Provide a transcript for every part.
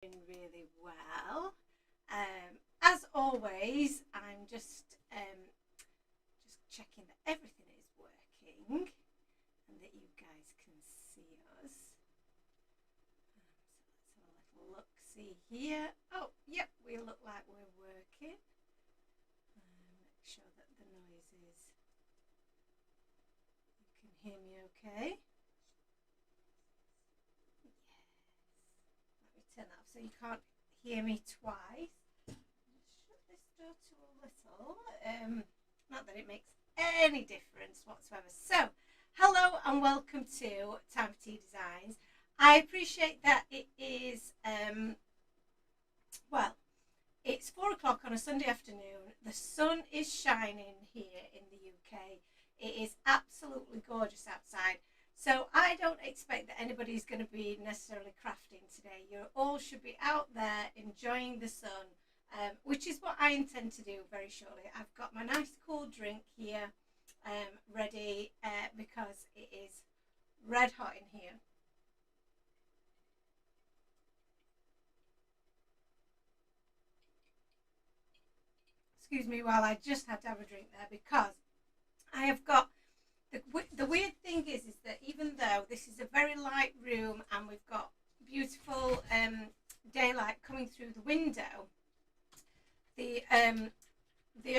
Really well. As always, I'm just checking that everything is working and that you guys can see us. So let's have a little look. See here. Oh, yep, we look like we're working. Make sure that the noises. You can hear me okay. Turn that off so you can't hear me twice. Shut this door to a little. Not that it makes any difference whatsoever. So, hello and welcome to Time for Tea Designs. I appreciate that it is, it's 4 o'clock on a Sunday afternoon. The sun is shining here in the UK. It is absolutely gorgeous outside. So I don't expect that anybody's going to be necessarily crafting today. You all should be out there enjoying the sun, which is what I intend to do very shortly. I've got my nice cool drink here ready because it is red hot in here. Excuse me while I just had to have a drink there because I have got the weird thing is that even though this is a very light room and we've got beautiful daylight coming through the window, the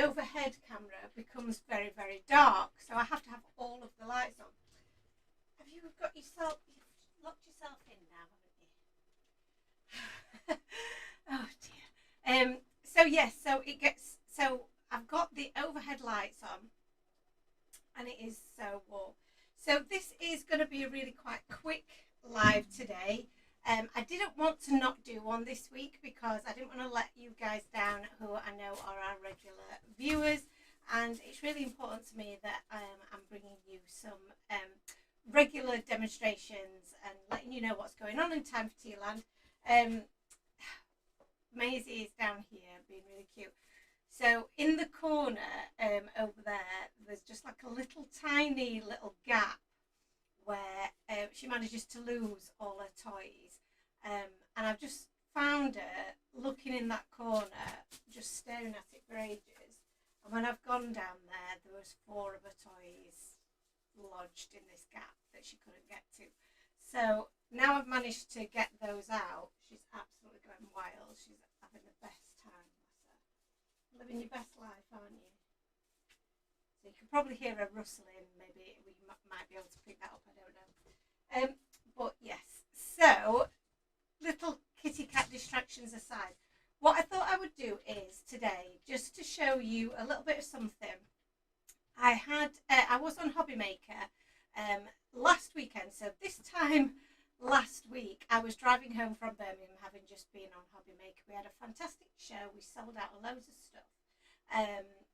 overhead camera becomes very, very dark. So I have to have all of the lights on. Have you got yourself? You've locked yourself in now, haven't you? Oh dear. So yes. So I've got the overhead lights on. And it is so warm. So this is going to be a really quite quick live today. I didn't want to not do one this week because I didn't want to let you guys down who I know are our regular viewers, and it's really important to me that I'm bringing you some regular demonstrations and letting you know what's going on in Time for Tea Land. Maisie is down here being really cute. So in the corner over there, there's just like a little tiny little gap where she manages to lose all her toys. And I've just found her looking in that corner, just staring at it for ages. And when I've gone down there, there was 4 of her toys lodged in this gap that she couldn't get to. So now I've managed to get those out. She's absolutely going wild. She's having the best time. Living your best life, aren't you? So you can probably hear her rustling. Maybe we might be able to pick that up. I don't know. But yes. So little kitty cat distractions aside, what I thought I would do is today just to show you a little bit of something. I was on Hobby Maker last weekend. So this time last week, I was driving home from Birmingham, having just been on Hobby Maker. We had a fantastic show. We sold out loads of stuff.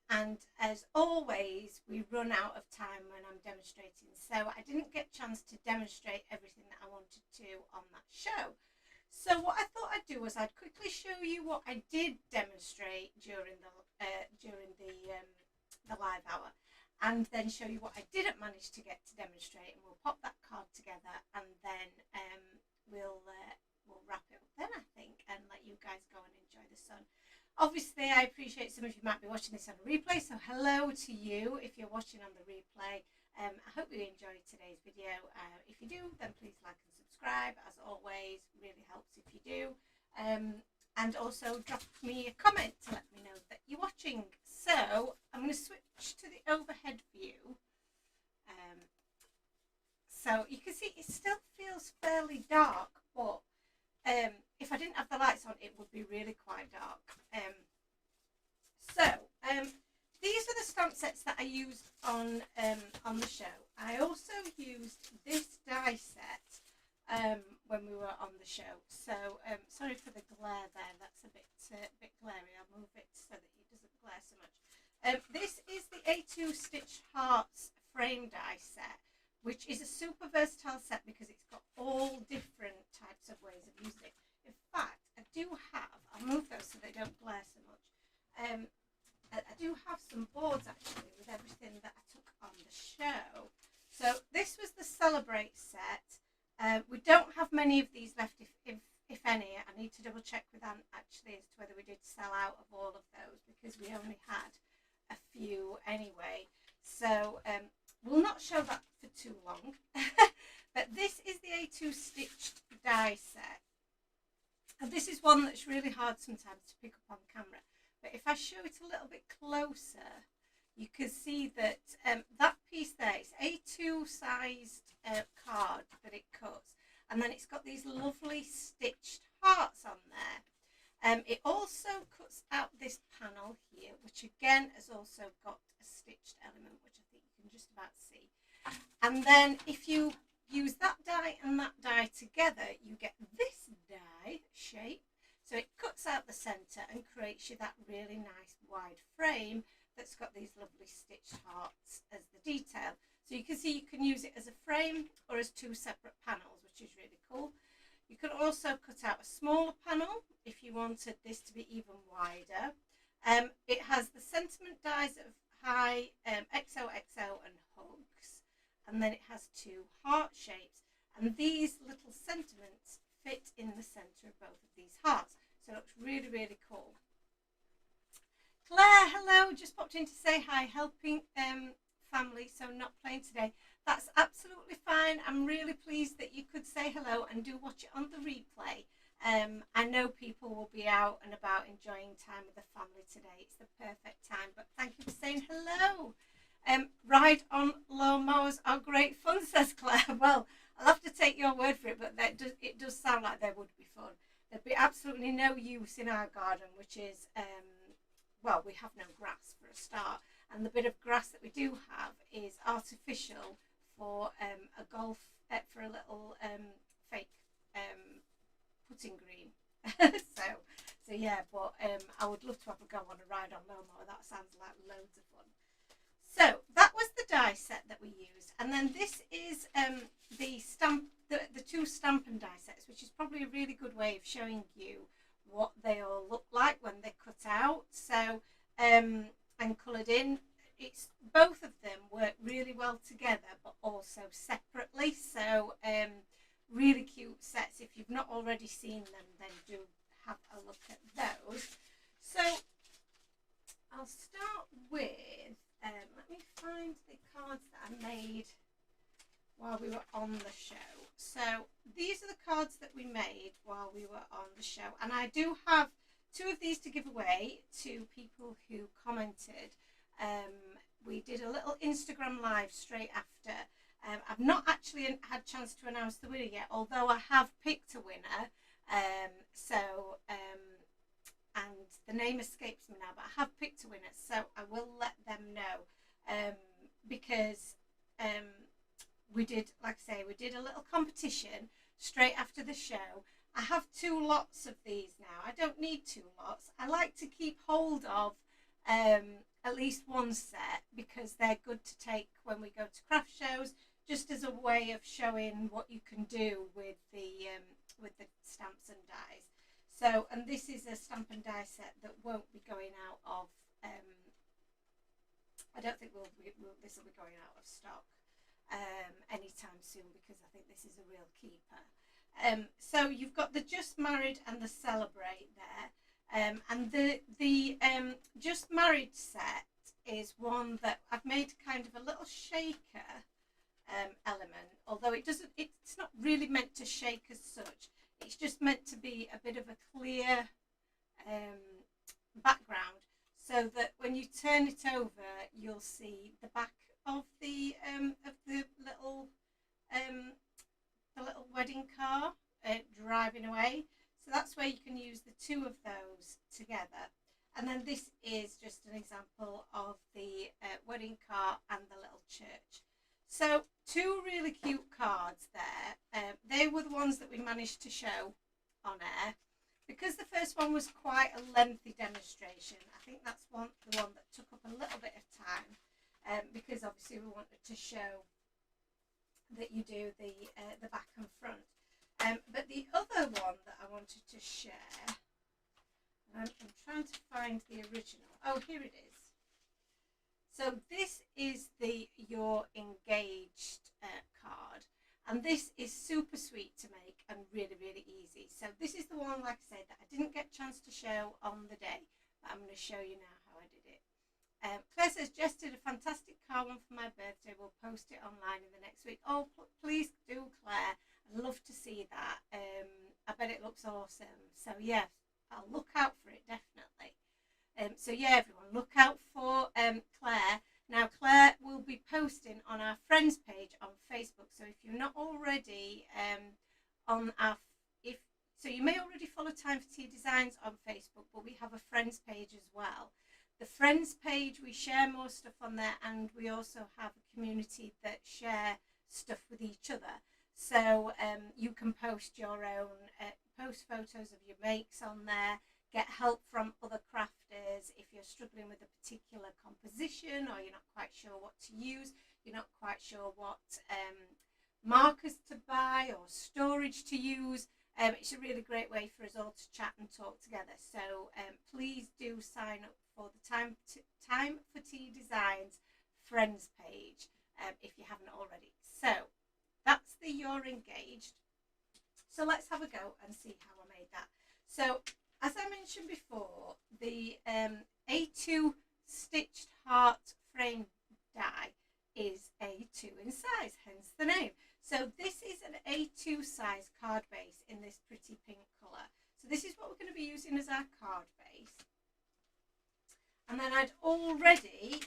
And as always, we run out of time when I'm demonstrating. So I didn't get a chance to demonstrate everything that I wanted to on that show. So what I thought I'd do was I'd quickly show you what I did demonstrate during the live hour, and then show you what I didn't manage to get to demonstrate, and we'll pop that card together, and then we'll wrap it up then, I think, and let you guys go and enjoy the sun. Obviously, I appreciate some of you might be watching this on a replay, so hello to you if you're watching on the replay. I hope you enjoyed today's video. If you do, then please like and subscribe. As always, really helps if you do. And also drop me a comment to let me know that you're watching. So I'm going to switch to the overhead view. So you can see it still feels fairly dark, but if I didn't have the lights on, it would be really quite dark. These are the stamp sets that I used on the show. I also used this die set when we were on the show. So sorry for the glare there. That's a bit glary. I'll move it so that it doesn't glare so much. This is the A2 Stitch Hearts frame die set, which is a super versatile set because it's got all different types of ways of using it. In fact, I do have, I'll move those so they don't glare so much. I do have some boards actually with everything that I took on the show. So this was the Celebrate set. We don't have many of these left. if any. I need to double check with Anne actually as to whether we did sell out of all of those, because we only had a few anyway. So we'll not show that for too long. But this is the A2 stitched die set. And this is one that's really hard sometimes to pick up on camera. But if I show it a little bit closer, you can see that that piece there is A2 sized card that it cuts. And then it's got these lovely stitched hearts on there. It also cuts out this panel here, which again has also got a stitched element, which I think you can just about see. And then if you use that die and that die together, you get this die shape. So it cuts out the centre and creates you that really nice wide frame that's got these lovely stitched hearts as the detail. So you can see you can use it as a frame or as two separate panels, which is really cool. You can also cut out a smaller panel if you wanted this to be even wider. It has the sentiment dies of Hi, XOXO and Hugs, and then it has two heart shapes, and these little sentiments fit in the centre of both of these hearts. So it looks really, really cool. Claire, hello, just popped in to say hi, helping family, so not playing today. That's absolutely fine. I'm really pleased that you could say hello and do watch it on the replay. I know people will be out and about enjoying time with the family today. It's the perfect time, but thank you for saying hello. Ride on lawnmowers are great fun, says Claire. Well, I'll have to take your word for it, but it does sound like they would be fun. There'd be absolutely no use in our garden, which is, well, we have no grass for a start. And the bit of grass that we do have is artificial for a golf, for a little fake putting green. so yeah, but I would love to have a go on a ride on lawnmower. That sounds like loads of fun. So that was the die set that we used, and then this is the two Stampin' die sets, which is probably a really good way of showing you what they all look like when they're cut out. So and coloured in. It's both of them work really well together, but also separately. So really cute sets. If you've not already seen them, then do have a look at those. So I'll start with, let me find the cards that I made while we were on the show. So these are the cards that we made while we were on the show. And I do have two of these to give away to people who commented. We did a little Instagram live straight after. I've not actually had a chance to announce the winner yet, although I have picked a winner. And the name escapes me now, but I have picked a winner, so I will let them know. Because we did, like I say, we did a little competition straight after the show. I have 2 lots of these now. I don't need 2 lots. I like to keep hold of at least one set, because they're good to take when we go to craft shows, just as a way of showing what you can do with the stamps and dies. So, and this is a stamp and die set that won't be going out of, I don't think this will be going out of stock anytime soon, because I think this is a real keeper. So you've got the Just Married and the Celebrate there. And the Just Married set is one that I've made kind of a little shaker element, although it's not really meant to shake as such. It's just meant to be a bit of a clear background, so that when you turn it over, you'll see the back of the little wedding car driving away. So that's where you can use the 2 of those together. And then this is just an example of the wedding car and the little church. So 2 really cute cards there. They were the ones that we managed to show on air. Because the first one was quite a lengthy demonstration, I think that's the one that took up a little bit of time. Because obviously we wanted to show that you do the back and front. But the other one that I wanted to share, I'm trying to find the original. Oh, here it is. So this is the You're Engaged card. And this is super sweet to make and really, really easy. So this is the one, like I said, that I didn't get a chance to show on the day, but I'm going to show you now how I did it. Claire says, Jess did a fantastic car one for my birthday. We'll post it online in the next week. Oh, please do, Claire. I'd love to see that. I bet it looks awesome. So yeah, I'll look out for it, definitely. So yeah, everyone, look out for Claire. Now, Claire will be posting on our friends page on Facebook. So if you're not already on our, so you may already follow Time for Tea Designs on Facebook, but we have a friends page as well. The friends page, we share more stuff on there, and we also have a community that share stuff with each other. So you can post your own, post photos of your makes on there, get help from other crafters if you're struggling with a particular composition or you're not quite sure what to use, you're not quite sure what markers to buy or storage to use. It's a really great way for us all to chat and talk together. So please do sign up for the Time for Tea Designs friends page if you haven't already. So that's the You're Engaged. So let's have a go and see how I made that. So as I mentioned before, the A2 stitched heart frame die is A2 in size, hence the name. So this is an A2 size card base in this pretty pink colour. So this is what we're going to be using as our card base. And then I'd already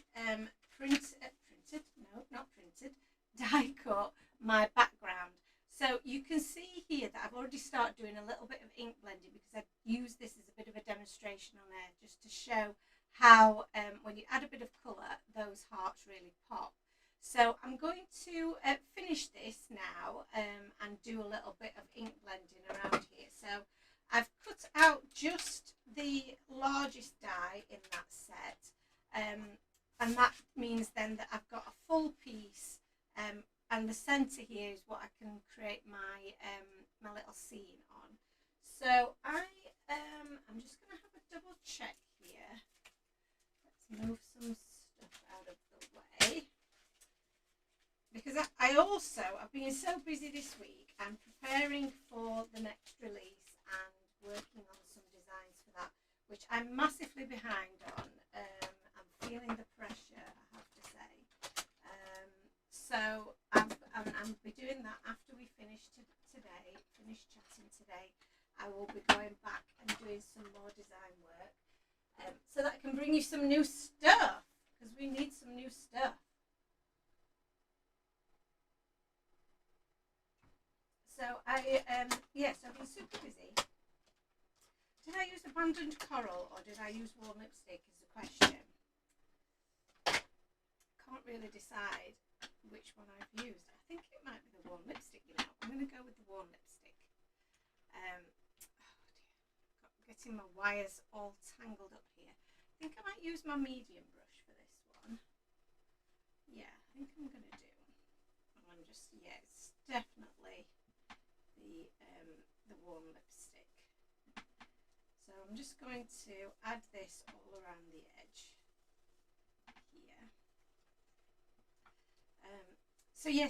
die cut my background. So you can see here that I've already started doing a little bit of ink blending because I've used this as a bit of a demonstration on there just to show how when you add a bit of colour, those hearts really pop. So I'm going to finish this now and do a little bit of ink blending around here. So I've cut out just the largest die in that set, and that means then that I've got a full piece, and the centre here is what I can create my my little scene on. So I'm just going to have a double check here. Let's move some stuff out of the way. Because I've been so busy this week. I'm preparing for the next release and working on some designs for that, which I'm massively behind on. I'm feeling the pressure, I have to say. So I'll be doing that after we finish chatting today. I will be going back and doing some more design work, so that I can bring you some new stuff, because we need some new stuff. So I've been super busy. Did I use abandoned coral or did I use warm lipstick is the question. Can't really decide which one I've used. I think it might be the warm lipstick, you know. I'm going to go with the warm lipstick. Oh dear, getting my wires all tangled up here. I think I might use my medium brush for this one. Yeah, I think I'm going to do. I'm just, yeah, it's definitely the warm lipstick. So I'm just going to add this all around the edge here.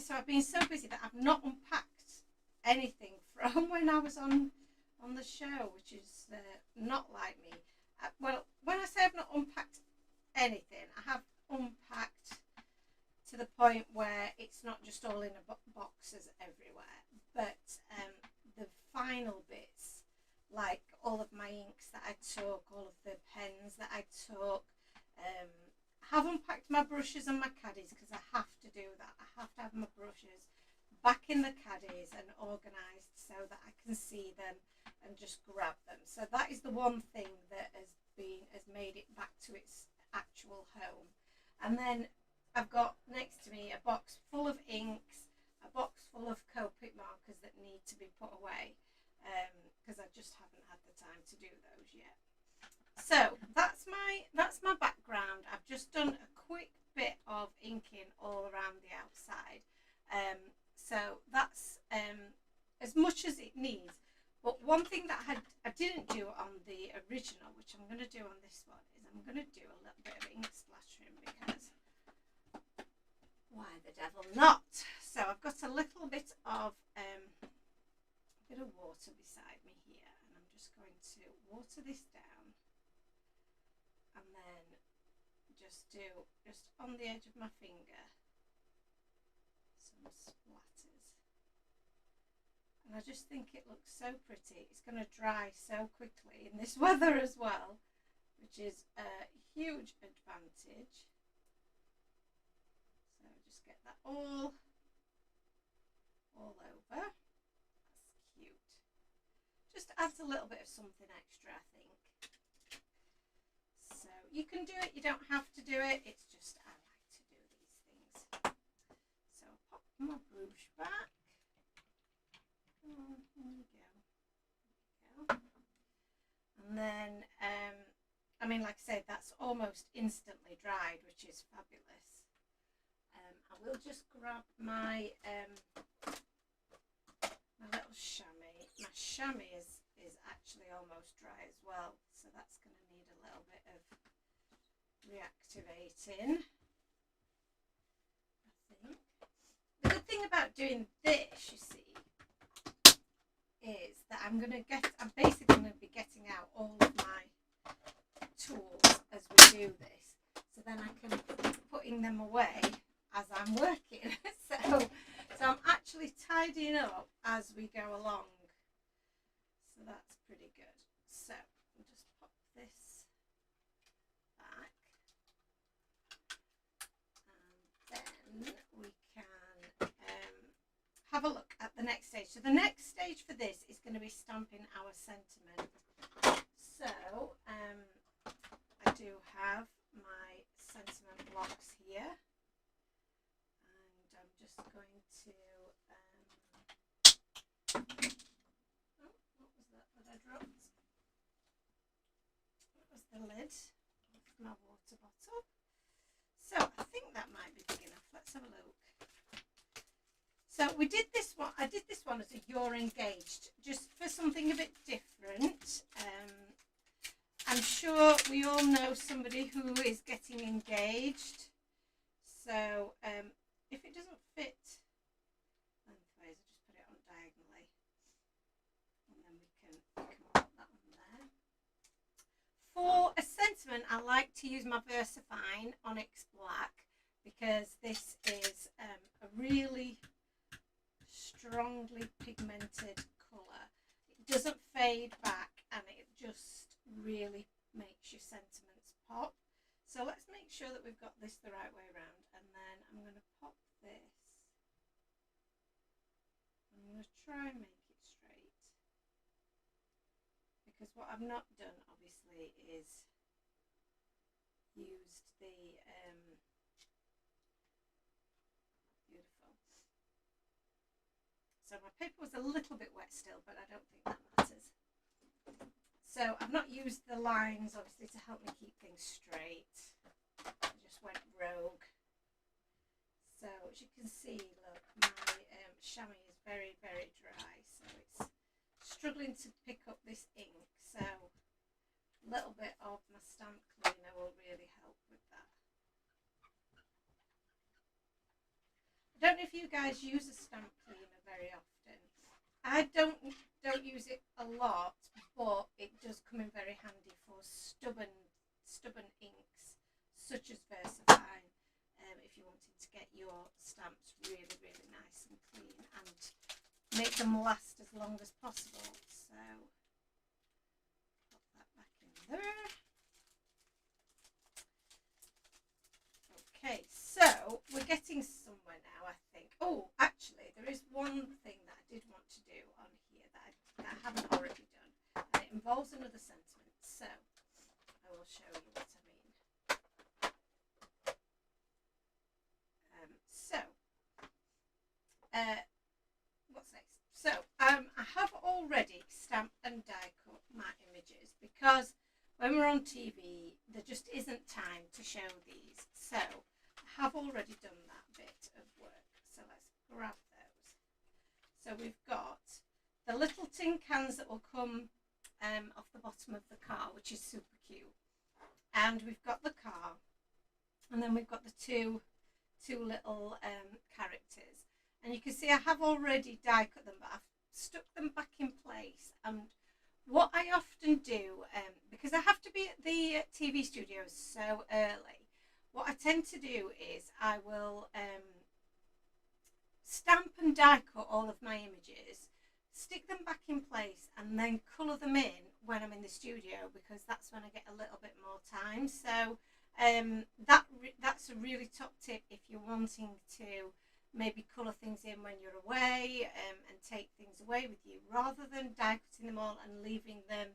So I've been so busy that I've not unpacked anything from when I was on the show, which is not like me. Well, when I say I've not unpacked anything, I have unpacked to the point where it's not just all in boxes everywhere, but the final bits, like all of my inks that I took, all of the pens that I took, have unpacked my brushes and my caddies, because I have to do that. I have to have my brushes back in the caddies and organised so that I can see them and just grab them. So that is the one thing that has made it back to its actual home. And then I've got next to me a box full of inks, a box full of Copic markers that need to be put away, because I just haven't had the time to do those yet. So that's my background. I've just done a quick bit of inking all around the outside. So that's as much as it needs. But one thing that I didn't do on the original, which I'm going to do on this one, is I'm going to do a little bit of ink splattering, because why the devil not? So I've got a little bit of water beside me here, and I'm just going to water this down, and then just on the edge of my finger some splatters, and I just think it looks so pretty. It's going to dry so quickly in this weather as well, which is a huge advantage. So just get that all over. That's cute. Just adds a little bit of something extra, I think. So you can do it, you don't have to do it. It's just I like to do these things. So I'll pop my brush back. Oh, here we go. And then, I mean, like I said, that's almost instantly dried, which is fabulous. I will just grab my my little chamois. My chamois is actually almost dry as well, so that's going to need a little bit of reactivating, I think. The good thing about doing this, you see, is that I'm basically going to be getting out all of my tools as we do this, so then I can be putting them away as I'm working. so I'm actually tidying up as we go along, so that's pretty good. So we'll just pop this back, and then we can have a look at the next stage. So the next stage for this is going to be stamping our sentiment. So I do have my sentiment blocks here, and I'm just going to oh, what was that I dropped? That was the lid of my water bottle. So I think that might be big enough. Let's have a look. So we did this one. I did this one as a You're Engaged, just for something a bit different. I'm sure we all know somebody who is getting engaged. So if it doesn't fit lengthways, I'll just put it on diagonally, and then we can put that on there. For a sentiment, I like to use my VersaFine Onyx Black, because this is a really strongly pigmented colour. It doesn't fade back, and it just really makes your sentiments pop. So let's make sure that we've got this the right way around, and then I'm going to pop this. I'm going to try and make it straight, because what I've not done obviously is used the beautiful. So my paper was a little bit wet still, but I don't think that matters. So I've not used the lines obviously to help me keep things straight. I just went rogue. So as you can see, look, my chamois is very, very dry, so it's struggling to pick up this ink. So a little bit of my stamp cleaner will really help with that. I don't know if you guys use a stamp cleaner very often. I don't use it a lot, but it does come in very handy for stubborn inks such as VersaFine, if you're wanting to get your stamps really, really nice and clean and make them last as long as possible. So put that back in there. Okay, so we're getting somewhere now, I think. Oh, actually, there is one thing that I did want to do on here that I haven't already done, and it involves another sentiment. So I will show you what I mean. What's next? So I have already stamped and die cut my images, because when we're on TV there just isn't time to show these. So I have already done that bit of work. So let's grab those. So we've got the little tin cans that will come off the bottom of the car, which is super cute. And we've got the car, and then we've got the two two little characters. And you can see I have already die cut them, but I've stuck them back in place. And what I often do, because I have to be at the TV studios so early, what I tend to do is I will stamp and die cut all of my images, stick them back in place, and then colour them in when I'm in the studio, because that's when I get a little bit more time. So that's a really top tip if you're wanting to maybe colour things in when you're away, and take things away with you, rather than die cutting them all and leaving them,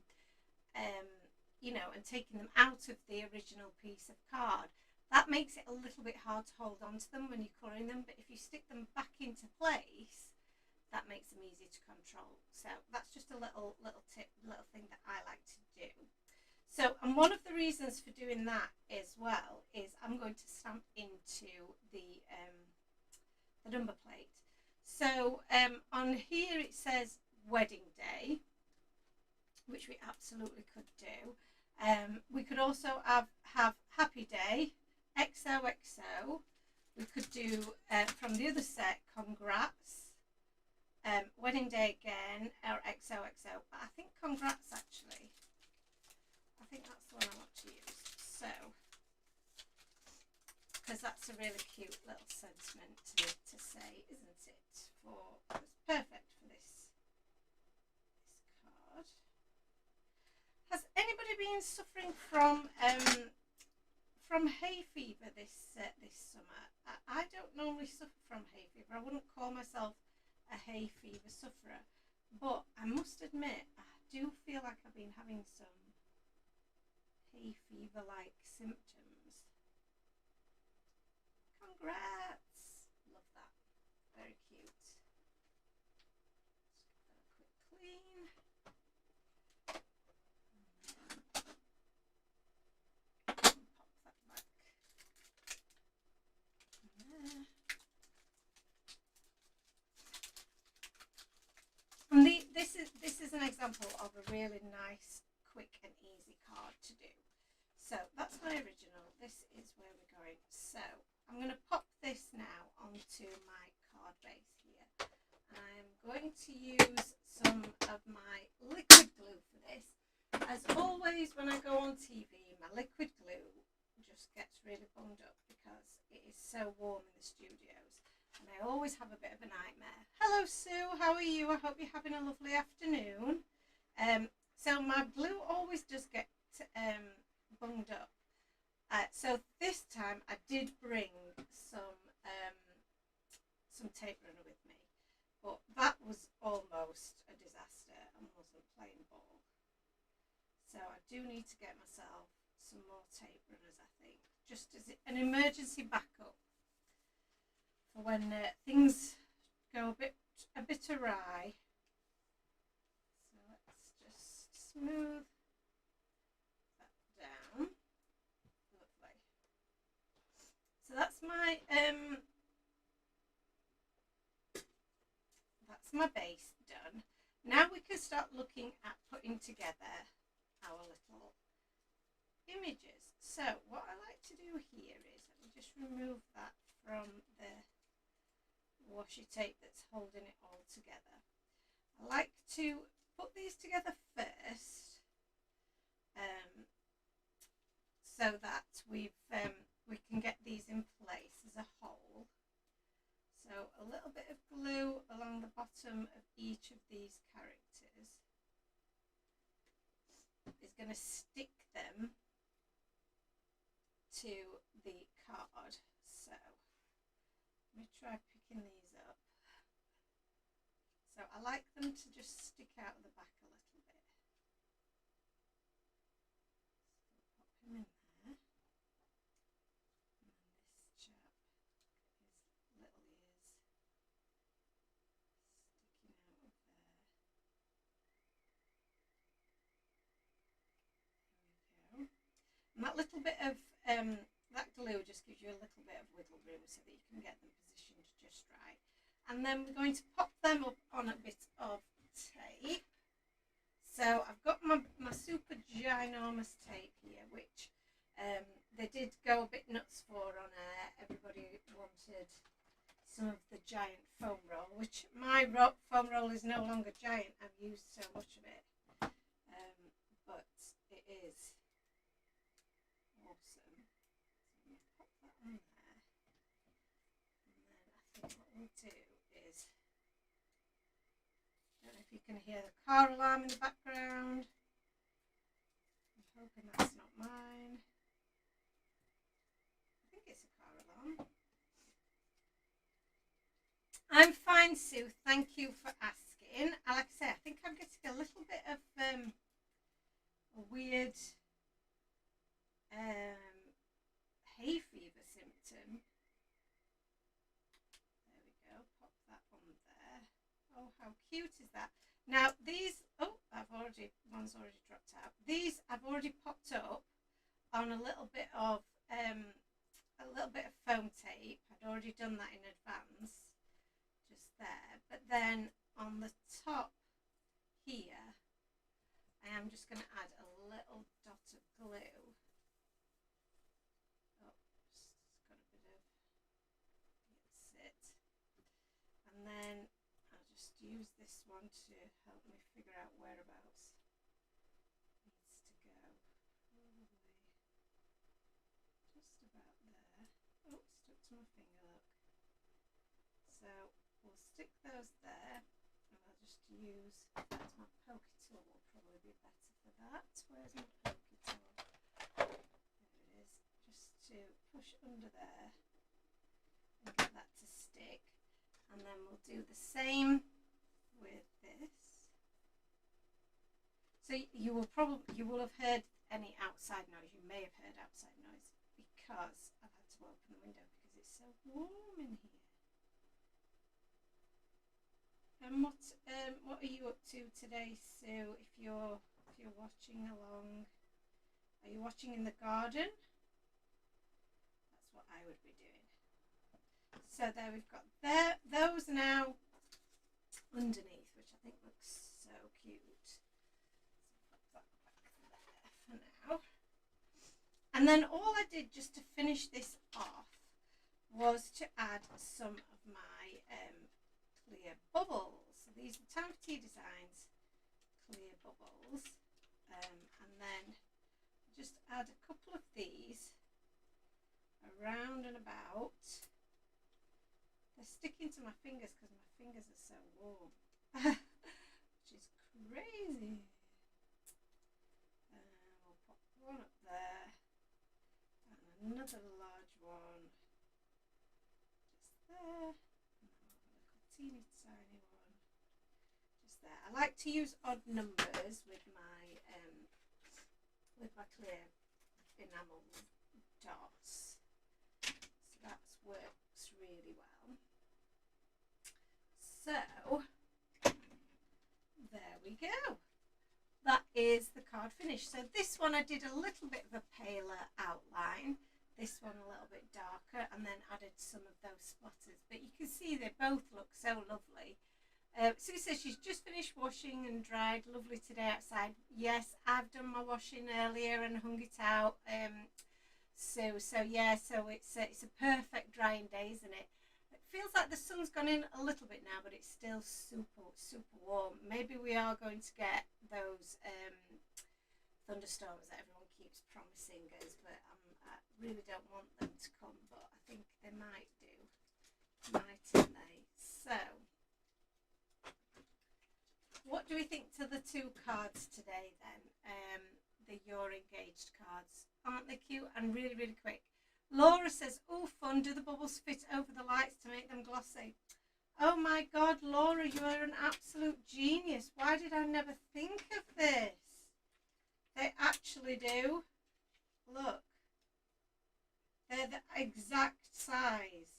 you know, and taking them out of the original piece of card. That makes it a little bit hard to hold on to them when you're colouring them, but if you stick them back into place, that makes them easy to control. So that's just a little tip, little thing that I like to do. So, and one of the reasons for doing that as well is I'm going to stamp into the number plate. So on here it says wedding day, which we absolutely could do. We could also have happy day, XOXO. We could do from the other set, congrats, wedding day again, or XOXO. But I think congrats actually. I think that's the one I want to use. So, because that's a really cute little sentiment to say, isn't it? It's perfect for this card. Has anybody been suffering from hay fever this summer? I don't normally suffer from hay fever. I wouldn't call myself a hay fever sufferer, but I must admit I do feel like I've been having some hay fever like symptoms. Congrats! Love that. Very cute. Just give that a quick clean. Pop that back in there. And this is an example of a really nice, quick and easy card to do. So that's my original. This is where we're going. So I'm going to pop this now onto my card base here. I'm going to use some of my liquid glue for this. As always, when I go on TV, my liquid glue just gets really bunged up because it is so warm in the studios. And I always have a bit of a nightmare. Hello Sue, how are you? I hope you're having a lovely afternoon. So my glue always does get bunged up. So this time I did bring some tape runner with me, but that was almost a disaster and wasn't playing ball. So I do need to get myself some more tape runners, I think, just as an emergency backup for when things go a bit awry. So let's just smooth that down. Lovely. So that's my base done. Now we can start looking at putting together our little images. So what I like to do here is, let me just remove that from the washi tape that's holding it all together. I like to put these together first, so that we can get these in place as a whole. So a little bit of glue along the bottom of each of these characters is going to stick them to the card. So let me try picking these up. So I like them to just stick out of the back a little bit. So pop him in there. And this chap, his little ears sticking out of there. There we go. And that little bit of that glue just gives you a little bit of wiggle room so that you can get them positioned just right. And then we're going to pop them up on a bit of tape. So I've got my super ginormous tape here, which they did go a bit nuts for on air. Everybody wanted wanted some of the giant foam roll, which my foam roll is no longer giant. I've used so much of it, but it is awesome. So I'm going to pop that on there, and then I think what we'll do is, I don't know if you can hear the car alarm in the background. I'm hoping that's not mine. I think it's a car alarm. I'm fine, Sue. Thank you for asking. Like I say, I think I'm getting a little bit of a weird hay fever symptom. There we go. Pop that on there. Oh, how cute is that? Now these. Oh, one's already dropped out. These I've already popped up on a little bit of foam tape. I'd already done that in advance. There, but then on the top here I am just going to add a little dot of glue. Oh, just got a bit of sit, and then I'll just use this one to help me figure out whereabouts it needs to go. Probably just about there. Oh, it stuck to my finger, look. So we'll stick those there, and I'll just use, my pokey tool will probably be better for that. Where's my pokey tool? There it is. Just to push under there and get that to stick. And then we'll do the same with this. So you will have heard any outside noise. You may have heard outside noise because I've had to open the window because it's so warm in here. And what are you up to today, Sue? If you're watching along, are you watching in the garden? That's what I would be doing. So there we've got those now underneath, which I think looks so cute. So put that back there for now. And then all I did just to finish this off was to add some of my clear bubbles. So these are Time for Tea Designs clear bubbles, and then just add a couple of these around and about. They're sticking to my fingers because my fingers are so warm, which is crazy. We'll pop one up there and another large one just there. Teeny tiny one just there. I like to use odd numbers with my clear enamel dots, so that works really well. So there we go. That is the card finished. So this one I did a little bit of a paler outline. This one a little bit darker, and then added some of those splatters. But you can see they both look so lovely. Sue says she's just finished washing and dried. Lovely today outside. Yes, I've done my washing earlier and hung it out. So yeah, so it's a perfect drying day, isn't it? It feels like the sun's gone in a little bit now, but it's still super warm. Maybe we are going to get those thunderstorms that everyone keeps promising us, but I really don't want them to come, but I think they might do, mightn't they? So what do we think to the two cards today then? The You're Engaged cards. Aren't they cute and really, really quick? Laura says, oh, fun. Do the bubbles fit over the lights to make them glossy? Oh my God, Laura, you are an absolute genius. Why did I never think of this? They actually do. Look. They're the exact size.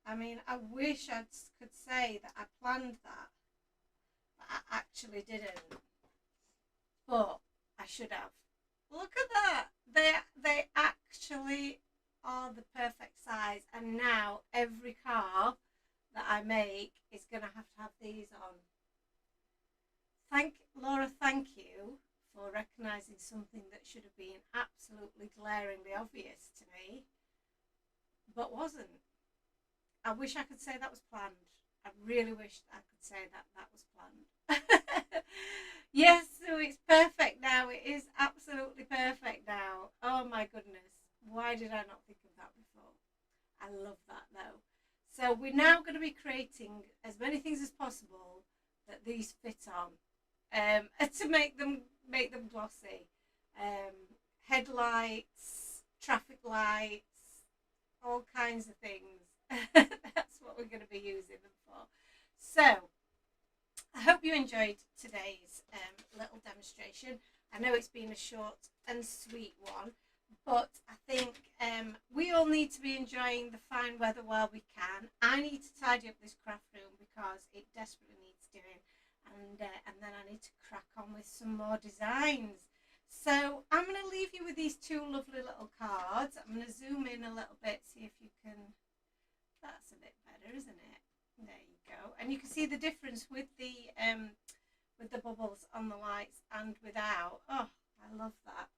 I mean, I wish I could say that I planned that, but I actually didn't. But I should have. Look at that. They actually are the perfect size, and now every car that I make is going to have these on. Laura, thank you for recognising something that should have been absolutely glaringly obvious to me, but wasn't. I wish I could say that was planned. I really wish I could say that that was planned. Yes, so it's perfect now. It is absolutely perfect now. Oh my goodness. Why did I not think of that before? I love that though. So we're now going to be creating as many things as possible that these fit on, to make them glossy. Headlights, traffic lights, all kinds of things. That's what we're going to be using them for. So I hope you enjoyed today's little demonstration. I know it's been a short and sweet one, but I think we all need to be enjoying the fine weather while we can. I need to tidy up this craft room because it desperately needs doing, and then I need to crack on with some more designs. So I'm going to leave you with these two lovely little cards. I'm going to zoom in a little bit, see if you can. That's a bit better, isn't it? There you go. And you can see the difference with the bubbles on the lights and without. Oh, I love that.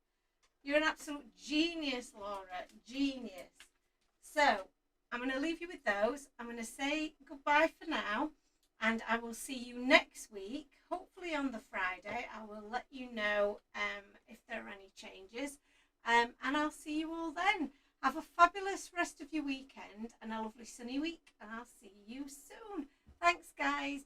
You're an absolute genius, Laura. Genius. So I'm going to leave you with those. I'm going to say goodbye for now, and I will see you next week. Hopefully on the Friday. I will let you know if there are any changes. And I'll see you all then. Have a fabulous rest of your weekend and a lovely sunny week. And I'll see you soon. Thanks, guys.